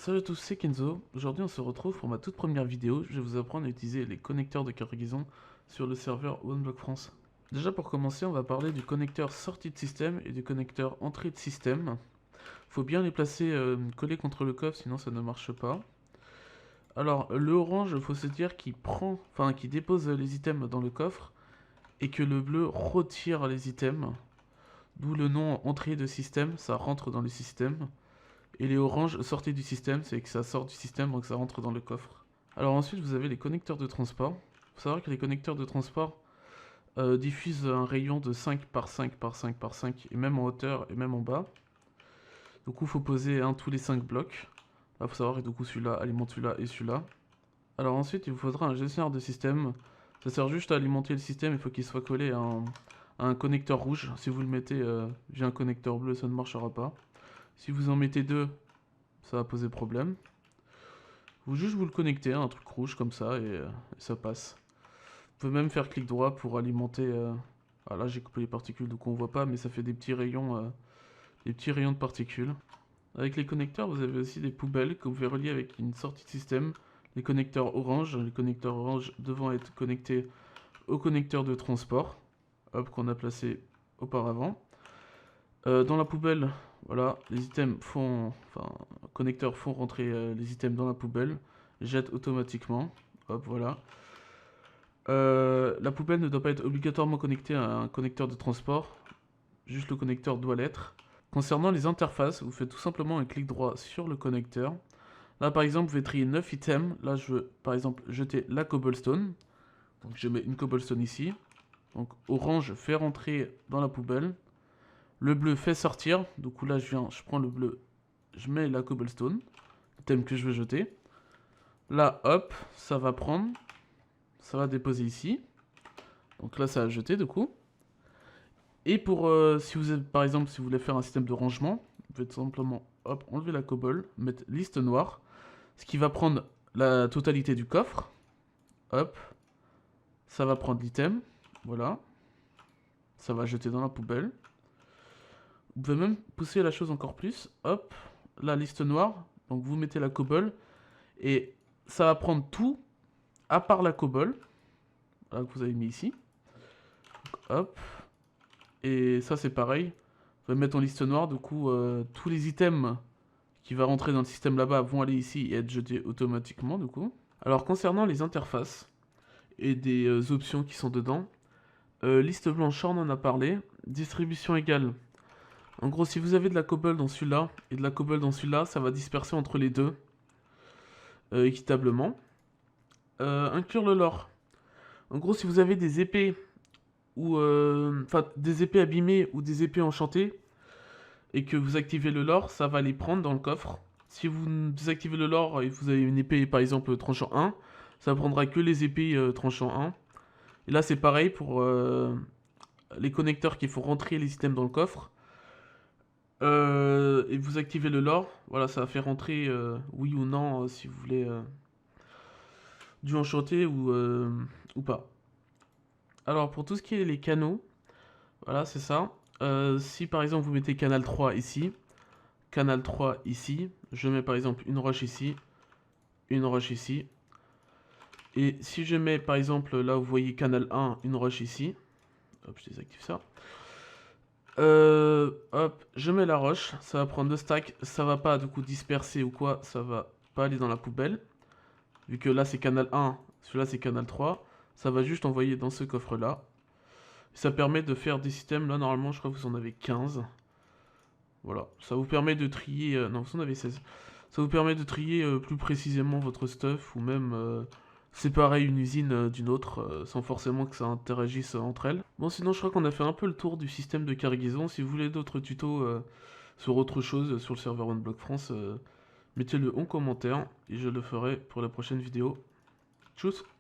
Salut à tous, c'est Kenzo. Aujourd'hui on se retrouve pour ma toute première vidéo. Je vais vous apprendre à utiliser les connecteurs de cargaison sur le serveur OneBlock France. Déjà pour commencer, on va parler du connecteur sortie de système et du connecteur entrée de système. Faut bien les placer collés contre le coffre, sinon ça ne marche pas. Alors le orange, il faut se dire qu'il qu'il dépose les items dans le coffre et que le bleu retire les items. D'où le nom entrée de système, ça rentre dans le système. Et les oranges sorties du système, c'est que ça sort du système, donc ça rentre dans le coffre. Alors ensuite, vous avez les connecteurs de transport. Il faut savoir que les connecteurs de transport diffusent un rayon de 5 par 5 par 5 par 5, et même en hauteur et même en bas. Du coup, il faut poser un tous les 5 blocs. Là, il faut savoir que du coup, celui-là alimente celui-là et celui-là. Alors ensuite, il vous faudra un gestionnaire de système. Ça sert juste à alimenter le système, il faut qu'il soit collé à un connecteur rouge. Si vous le mettez via un connecteur bleu, ça ne marchera pas. Si vous en mettez deux, ça va poser problème. Vous juste vous le connectez à un truc rouge comme ça et ça passe. Vous pouvez même faire clic droit pour alimenter. Ah là j'ai coupé les particules donc on voit pas, mais ça fait des petits rayons de particules. Avec les connecteurs, vous avez aussi des poubelles que vous pouvez relier avec une sortie de système. Les connecteurs orange devant être connectés au connecteur de transport, hop, qu'on a placé auparavant. Dans la poubelle, voilà, les items connecteurs font rentrer les items dans la poubelle, jettent automatiquement, hop, voilà. La poubelle ne doit pas être obligatoirement connectée à un connecteur de transport, juste le connecteur doit l'être. Concernant les interfaces, vous faites tout simplement un clic droit sur le connecteur. Là par exemple, vous pouvez trier 9 items, là je veux par exemple jeter la cobblestone, donc je mets une cobblestone ici. Donc orange fait rentrer dans la poubelle. Le bleu fait sortir, du coup là je prends le bleu, je mets la cobblestone, le thème que je veux jeter. Là hop, ça va prendre, ça va déposer ici. Donc là ça a jeté du coup. Et pour si vous êtes par exemple si vous voulez faire un système de rangement, vous pouvez tout simplement hop, enlever la cobble, mettre liste noire, ce qui va prendre la totalité du coffre. Hop, ça va prendre l'item, voilà. Ça va jeter dans la poubelle. Vous pouvez même pousser la chose encore plus. Hop, la liste noire. Donc vous mettez la cobble. Et ça va prendre tout à part la cobble. Là, que vous avez mis ici. Donc, hop. Et ça c'est pareil. Vous pouvez mettre en liste noire. Du coup, tous les items qui vont rentrer dans le système là-bas vont aller ici et être jetés automatiquement du coup. Alors concernant les interfaces et des options qui sont dedans. Liste blanche, on en a parlé. Distribution égale. En gros, si vous avez de la cobble dans celui-là et de la cobble dans celui-là, ça va disperser entre les deux équitablement. Inclure le lore. En gros, si vous avez des épées ou des épées abîmées ou des épées enchantées et que vous activez le lore, ça va les prendre dans le coffre. Si vous désactivez le lore et vous avez une épée par exemple tranchant 1, ça prendra que les épées tranchant 1. Et là, c'est pareil pour les connecteurs qui font rentrer les items dans le coffre. Et vous activez le lore, voilà, ça va faire rentrer oui ou non si vous voulez du enchanté ou pas. Alors pour tout ce qui est les canaux, voilà c'est ça. Si par exemple vous mettez canal 3 ici, canal 3 ici, je mets par exemple une roche ici, une roche ici. Et si je mets par exemple là vous voyez canal 1, une roche ici, hop je désactive ça. Hop, je mets la roche, ça va prendre 2 stacks, ça va pas du coup disperser ou quoi, ça va pas aller dans la poubelle. Vu que là c'est canal 1, celui-là c'est canal 3, ça va juste envoyer dans ce coffre là. Ça permet de faire des systèmes, là normalement je crois que vous en avez 15. Voilà, ça vous permet de trier, non vous en avez 16. Ça vous permet de trier plus précisément votre stuff ou même séparer une usine d'une autre sans forcément que ça interagisse entre elles. Bon sinon je crois qu'on a fait un peu le tour du système de cargaison. Si vous voulez d'autres tutos sur autre chose sur le serveur OneBlock France, mettez-le en commentaire et je le ferai pour la prochaine vidéo. Tchuss!